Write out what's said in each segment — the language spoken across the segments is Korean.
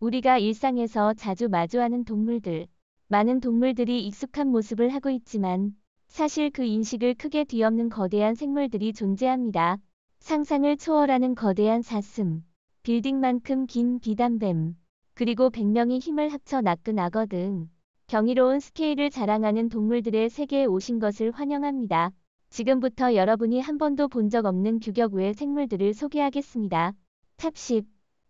우리가 일상에서 자주 마주하는 동물들. 많은 동물들이 익숙한 모습을 하고 있지만 사실 그 인식을 크게 뒤엎는 거대한 생물들이 존재합니다. 상상을 초월하는 거대한 사슴, 빌딩만큼 긴 비단뱀, 그리고 100명이 힘을 합쳐 낚은 악어 등 경이로운 스케일을 자랑하는 동물들의 세계에 오신 것을 환영합니다. 지금부터 여러분이 한 번도 본 적 없는 규격 외의 생물들을 소개하겠습니다. 탑 10.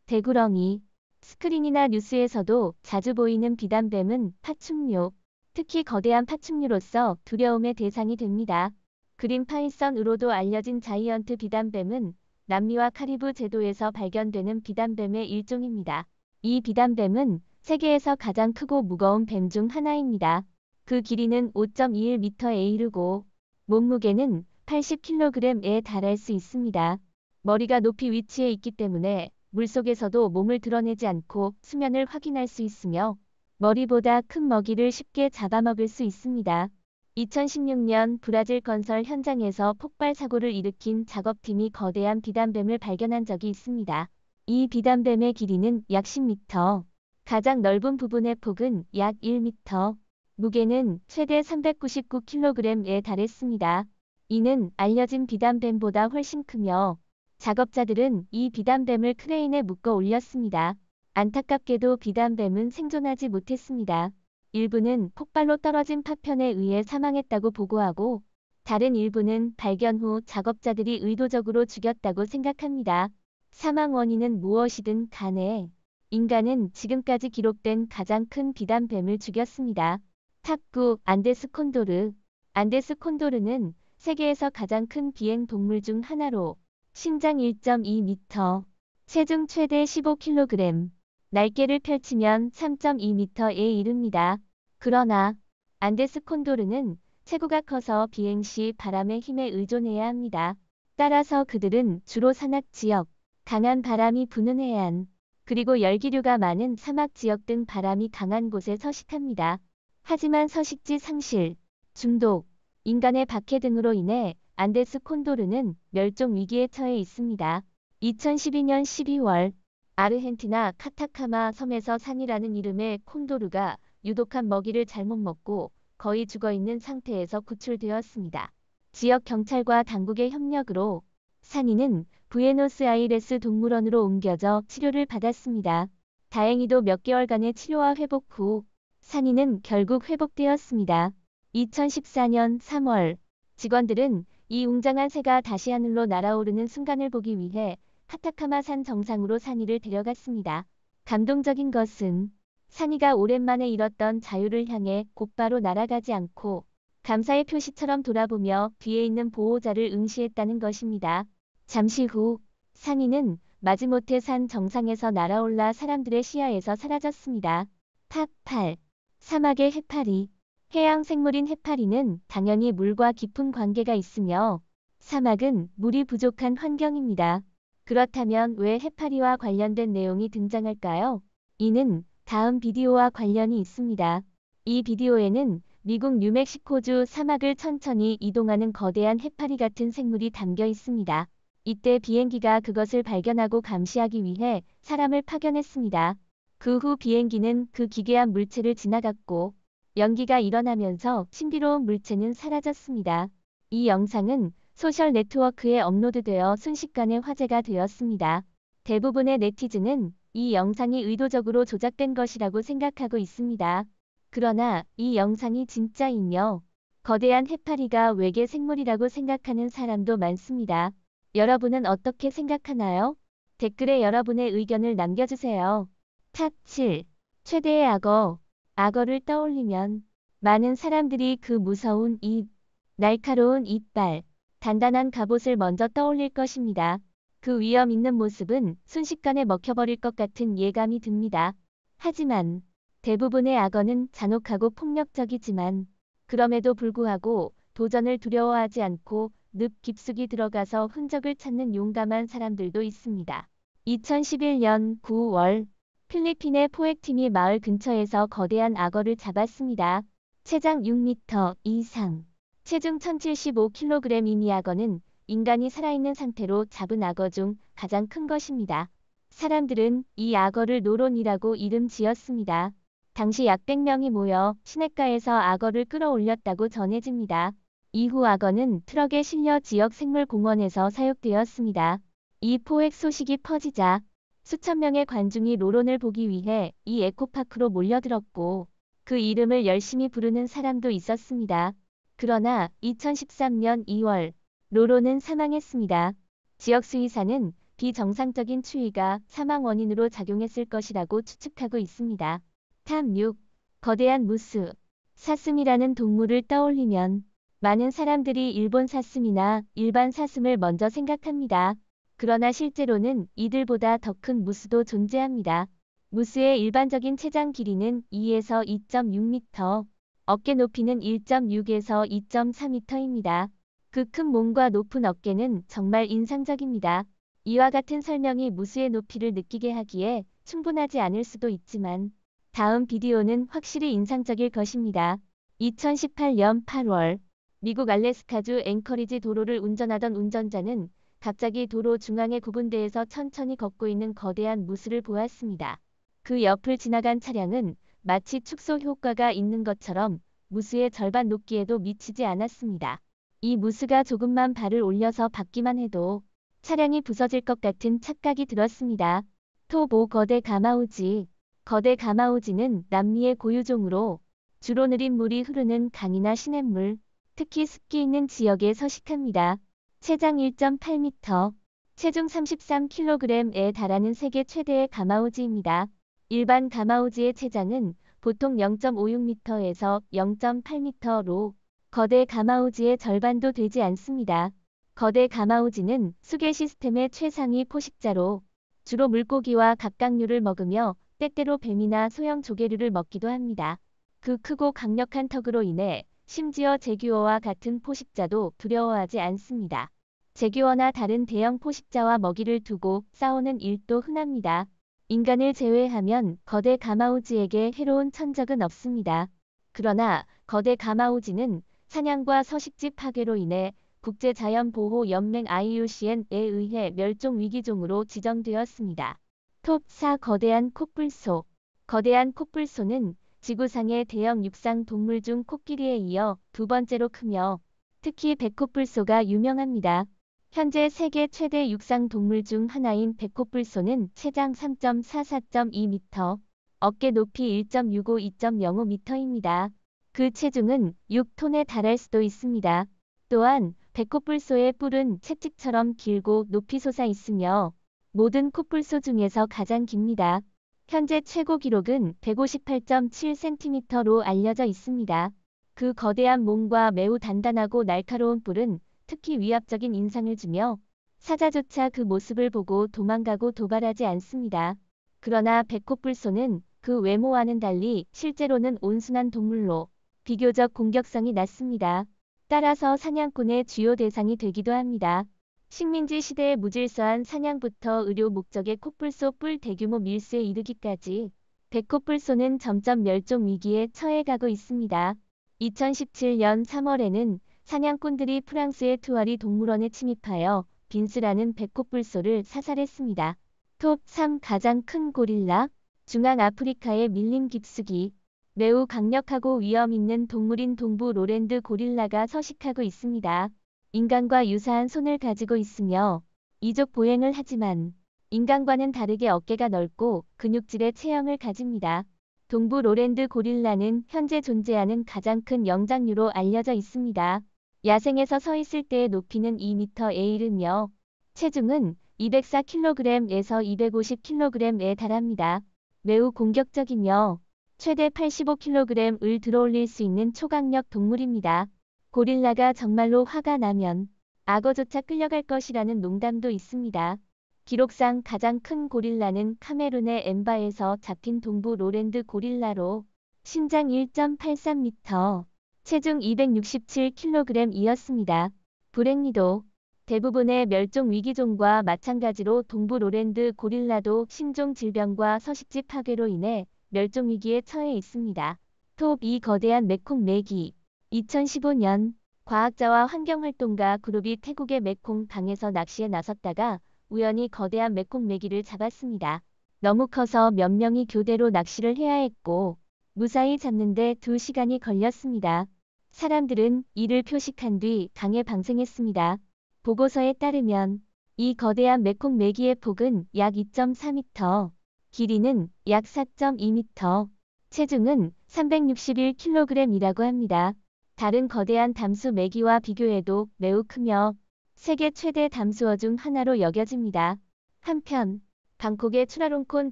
대구렁이. 스크린이나 뉴스에서도 자주 보이는 비단뱀은 파충류, 특히 거대한 파충류로서 두려움의 대상이 됩니다. 그린 파이썬으로도 알려진 자이언트 비단뱀은 남미와 카리브 제도에서 발견되는 비단뱀의 일종입니다. 이 비단뱀은 세계에서 가장 크고 무거운 뱀 중 하나입니다. 그 길이는 5.21m에 이르고 몸무게는 80kg에 달할 수 있습니다. 머리가 높이 위치해 있기 때문에 물속에서도 몸을 드러내지 않고 수면을 확인할 수 있으며 머리보다 큰 먹이를 쉽게 잡아먹을 수 있습니다. 2016년 브라질 건설 현장에서 폭발 사고를 일으킨 작업팀이 거대한 비단뱀을 발견한 적이 있습니다. 이 비단뱀의 길이는 약 10m, 가장 넓은 부분의 폭은 약 1m, 무게는 최대 399kg에 달했습니다. 이는 알려진 비단뱀보다 훨씬 크며 작업자들은 이 비단뱀을 크레인에 묶어 올렸습니다. 안타깝게도 비단뱀은 생존하지 못했습니다. 일부는 폭발로 떨어진 파편에 의해 사망했다고 보고하고 다른 일부는 발견 후 작업자들이 의도적으로 죽였다고 생각합니다. 사망 원인은 무엇이든 간에 인간은 지금까지 기록된 가장 큰 비단뱀을 죽였습니다. 탑 9. 안데스 콘도르. 안데스 콘도르는 세계에서 가장 큰 비행 동물 중 하나로 신장 1.2m, 체중 최대 15kg, 날개를 펼치면 3.2m에 이릅니다. 그러나 안데스 콘도르는 체구가 커서 비행 시 바람의 힘에 의존해야 합니다. 따라서 그들은 주로 산악 지역, 강한 바람이 부는 해안, 그리고 열기류가 많은 사막 지역 등 바람이 강한 곳에 서식합니다. 하지만 서식지 상실, 중독, 인간의 박해 등으로 인해 안데스 콘도르는 멸종 위기에 처해 있습니다. 2012년 12월 아르헨티나 카타카마 섬에서 산이라는 이름의 콘도르가 유독한 먹이를 잘못 먹고 거의 죽어있는 상태에서 구출되었습니다. 지역 경찰과 당국의 협력으로 산이는 부에노스아이레스 동물원으로 옮겨져 치료를 받았습니다. 다행히도 몇 개월간의 치료와 회복 후 산이는 결국 회복되었습니다. 2014년 3월 직원들은 이 웅장한 새가 다시 하늘로 날아오르는 순간을 보기 위해 카타카마 산 정상으로 산이를 데려갔습니다. 감동적인 것은 산이가 오랜만에 잃었던 자유를 향해 곧바로 날아가지 않고 감사의 표시처럼 돌아보며 뒤에 있는 보호자를 응시했다는 것입니다. 잠시 후 산이는 마지못해 산 정상에서 날아올라 사람들의 시야에서 사라졌습니다. 탑 8. 사막의 해파리. 해양 생물인 해파리는 당연히 물과 깊은 관계가 있으며 사막은 물이 부족한 환경입니다. 그렇다면 왜 해파리와 관련된 내용이 등장할까요? 이는 다음 비디오와 관련이 있습니다. 이 비디오에는 미국 뉴멕시코주 사막을 천천히 이동하는 거대한 해파리 같은 생물이 담겨 있습니다. 이때 비행기가 그것을 발견하고 감시하기 위해 사람을 파견했습니다. 그 후 비행기는 그 기괴한 물체를 지나갔고 연기가 일어나면서 신비로운 물체는 사라졌습니다. 이 영상은 소셜 네트워크에 업로드되어 순식간에 화제가 되었습니다. 대부분의 네티즌은 이 영상이 의도적으로 조작된 것이라고 생각하고 있습니다. 그러나 이 영상이 진짜이며 거대한 해파리가 외계 생물이라고 생각하는 사람도 많습니다. 여러분은 어떻게 생각하나요? 댓글에 여러분의 의견을 남겨주세요. 탑 7. 최대의 악어. 악어를 떠올리면 많은 사람들이 그 무서운 입, 날카로운 이빨, 단단한 갑옷을 먼저 떠올릴 것입니다. 그 위험 있는 모습은 순식간에 먹혀버릴 것 같은 예감이 듭니다. 하지만 대부분의 악어는 잔혹하고 폭력적이지만 그럼에도 불구하고 도전을 두려워하지 않고 늪 깊숙이 들어가서 흔적을 찾는 용감한 사람들도 있습니다. 2011년 9월 필리핀의 포획팀이 마을 근처에서 거대한 악어를 잡았습니다. 체장 6m 이상, 체중 1075kg인 이 악어는 인간이 살아있는 상태로 잡은 악어 중 가장 큰 것입니다. 사람들은 이 악어를 노론이라고 이름 지었습니다. 당시 약 100명이 모여 시냇가에서 악어를 끌어올렸다고 전해집니다. 이후 악어는 트럭에 실려 지역 생물공원에서 사육되었습니다. 이 포획 소식이 퍼지자 수천 명의 관중이 로론을 보기 위해 이 에코파크로 몰려들었고 그 이름을 열심히 부르는 사람도 있었습니다. 그러나 2013년 2월 로론은 사망했습니다. 지역 수의사는 비정상적인 추위가 사망 원인으로 작용했을 것이라고 추측하고 있습니다. 탑 6. 거대한 무스. 사슴이라는 동물을 떠올리면 많은 사람들이 일본 사슴이나 일반 사슴을 먼저 생각합니다. 그러나 실제로는 이들보다 더 큰 무스도 존재합니다. 무스의 일반적인 체장 길이는 2에서 2.6m, 어깨 높이는 1.6에서 2.4m입니다. 그 큰 몸과 높은 어깨는 정말 인상적입니다. 이와 같은 설명이 무스의 높이를 느끼게 하기에 충분하지 않을 수도 있지만 다음 비디오는 확실히 인상적일 것입니다. 2018년 8월 미국 알래스카주 앵커리지 도로를 운전하던 운전자는 갑자기 도로 중앙의 구분대에서 천천히 걷고 있는 거대한 무스를 보았습니다. 그 옆을 지나간 차량은 마치 축소 효과가 있는 것처럼 무스의 절반 높이에도 미치지 않았습니다. 이 무스가 조금만 발을 올려서 밟기만 해도 차량이 부서질 것 같은 착각이 들었습니다. 톱5 거대 가마우지. 거대 가마우지는 남미의 고유종으로 주로 느린 물이 흐르는 강이나 시냇물, 특히 습기 있는 지역에 서식합니다. 체장 1.8m, 체중 33kg에 달하는 세계 최대의 가마우지입니다. 일반 가마우지의 체장은 보통 0.56m에서 0.8m로 거대 가마우지의 절반도 되지 않습니다. 거대 가마우지는 수계 시스템의 최상위 포식자로 주로 물고기와 갑각류를 먹으며 때때로 뱀이나 소형 조개류를 먹기도 합니다. 그 크고 강력한 턱으로 인해 심지어 제규어와 같은 포식자도 두려워하지 않습니다. 제규어나 다른 대형 포식자와 먹이를 두고 싸우는 일도 흔합니다. 인간을 제외하면 거대 가마우지에게 해로운 천적은 없습니다. 그러나 거대 가마우지는 사냥과 서식지 파괴로 인해 국제자연보호연맹 IUCN에 의해 멸종위기종으로 지정되었습니다. 톱4 거대한 코뿔소. 거대한 코뿔소는 지구상의 대형 육상 동물 중 코끼리에 이어 두 번째로 크며 특히 백코뿔소가 유명합니다. 현재 세계 최대 육상 동물 중 하나인 백코뿔소는 체장 3.44.2m, 어깨 높이 1.65-2.05m입니다. 그 체중은 6톤에 달할 수도 있습니다. 또한 백코뿔소의 뿔은 채찍처럼 길고 높이 솟아 있으며 모든 코뿔소 중에서 가장 깁니다. 현재 최고 기록은 158.7cm로 알려져 있습니다. 그 거대한 몸과 매우 단단하고 날카로운 뿔은 특히 위압적인 인상을 주며 사자조차 그 모습을 보고 도망가고 도발하지 않습니다. 그러나 백코뿔소는 그 외모와는 달리 실제로는 온순한 동물로 비교적 공격성이 낮습니다. 따라서 사냥꾼의 주요 대상이 되기도 합니다. 식민지 시대의 무질서한 사냥부터 의료 목적의 코뿔소 뿔 대규모 밀수에 이르기까지 백코뿔소는 점점 멸종 위기에 처해가고 있습니다. 2017년 3월에는 사냥꾼들이 프랑스의 투아리 동물원에 침입하여 빈스라는 백코뿔소를 사살했습니다. 톱3 가장 큰 고릴라. 중앙아프리카의 밀림 깊숙이 매우 강력하고 위험 있는 동물인 동부 로랜드 고릴라가 서식하고 있습니다. 인간과 유사한 손을 가지고 있으며 이족 보행을 하지만 인간과는 다르게 어깨가 넓고 근육질의 체형을 가집니다. 동부 로랜드 고릴라는 현재 존재하는 가장 큰 영장류로 알려져 있습니다. 야생에서 서 있을 때의 높이는 2m에 이르며 체중은 204kg에서 250kg에 달합니다. 매우 공격적이며 최대 85kg을 들어올릴 수 있는 초강력 동물입니다. 고릴라가 정말로 화가 나면 악어조차 끌려갈 것이라는 농담도 있습니다. 기록상 가장 큰 고릴라는 카메룬의 엠바에서 잡힌 동부 로랜드 고릴라로 신장 1.83m, 체중 267kg이었습니다. 불행히도 대부분의 멸종 위기종과 마찬가지로 동부 로랜드 고릴라도 신종 질병과 서식지 파괴로 인해 멸종 위기에 처해 있습니다. 톱2 거대한 메콩 메기. 2015년 과학자와 환경활동가 그룹이 태국의 메콩 강에서 낚시에 나섰다가 우연히 거대한 메콩 메기를 잡았습니다. 너무 커서 몇 명이 교대로 낚시를 해야 했고 무사히 잡는데 2시간이 걸렸습니다. 사람들은 이를 표식한 뒤 강에 방생했습니다. 보고서에 따르면 이 거대한 메콩 메기의 폭은 약 2.4m, 길이는 약 4.2m, 체중은 361kg이라고 합니다. 다른 거대한 담수 메기와 비교해도 매우 크며 세계 최대 담수어 중 하나로 여겨집니다. 한편 방콕의 추라롱콘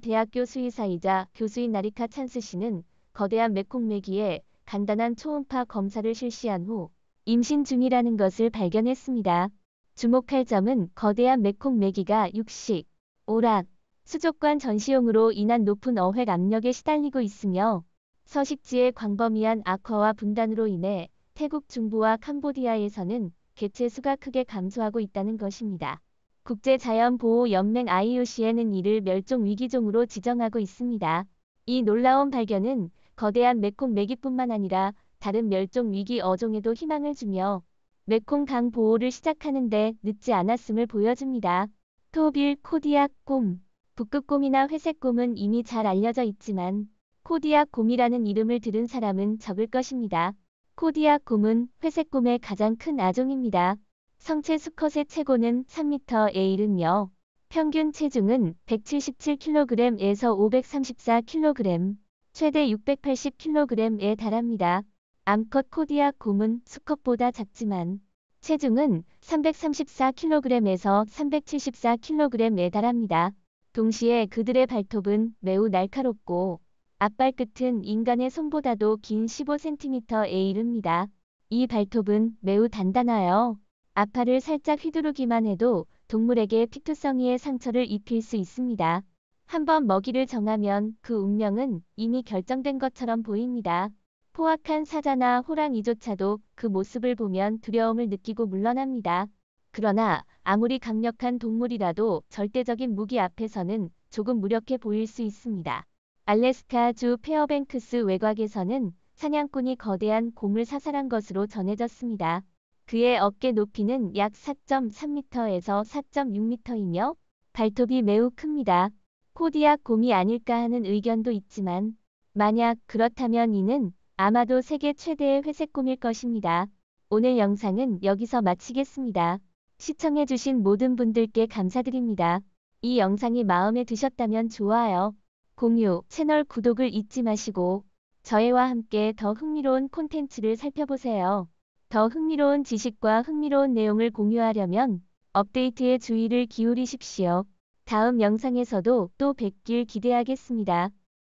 대학교 수의사이자 교수인 나리카 찬스 씨는 거대한 메콩 메기의 간단한 초음파 검사를 실시한 후 임신 중이라는 것을 발견했습니다. 주목할 점은 거대한 메콩 메기가 육식, 오락, 수족관 전시용으로 인한 높은 어획 압력에 시달리고 있으며 서식지의 광범위한 악화와 분단으로 인해 태국 중부와 캄보디아에서는 개체 수가 크게 감소하고 있다는 것입니다. 국제자연보호연맹 IUCN은 이를 멸종위기종으로 지정하고 있습니다. 이 놀라운 발견은 거대한 메콩 메기뿐만 아니라 다른 멸종위기 어종에도 희망을 주며 메콩강 보호를 시작하는 데 늦지 않았음을 보여줍니다. 토빌 코디악 곰. 북극곰이나 회색곰은 이미 잘 알려져 있지만 코디악 곰이라는 이름을 들은 사람은 적을 것입니다. 코디악 곰은 회색곰의 가장 큰 아종입니다. 성체 수컷의 최고는 3m에 이르며 평균 체중은 177kg에서 534kg, 최대 680kg에 달합니다. 암컷 코디악 곰은 수컷보다 작지만 체중은 334kg에서 374kg에 달합니다. 동시에 그들의 발톱은 매우 날카롭고 앞발끝은 인간의 손보다도 긴 15cm에 이릅니다. 이 발톱은 매우 단단하여 앞팔을 살짝 휘두르기만 해도 동물에게 피투성이의 상처를 입힐 수 있습니다. 한번 먹이를 정하면 그 운명은 이미 결정된 것처럼 보입니다. 포악한 사자나 호랑이조차도 그 모습을 보면 두려움을 느끼고 물러납니다. 그러나 아무리 강력한 동물이라도 절대적인 무기 앞에서는 조금 무력해 보일 수 있습니다. 알래스카주 페어뱅크스 외곽에서는 사냥꾼이 거대한 곰을 사살한 것으로 전해졌습니다. 그의 어깨 높이는 약 4.3m에서 4.6m이며 발톱이 매우 큽니다. 코디악 곰이 아닐까 하는 의견도 있지만 만약 그렇다면 이는 아마도 세계 최대의 회색곰일 것입니다. 오늘 영상은 여기서 마치겠습니다. 시청해주신 모든 분들께 감사드립니다. 이 영상이 마음에 드셨다면 좋아요, 공유, 채널 구독을 잊지 마시고 저희와 함께 더 흥미로운 콘텐츠를 살펴보세요. 더 흥미로운 지식과 흥미로운 내용을 공유하려면 업데이트에 주의를 기울이십시오. 다음 영상에서도 또 뵙길 기대하겠습니다.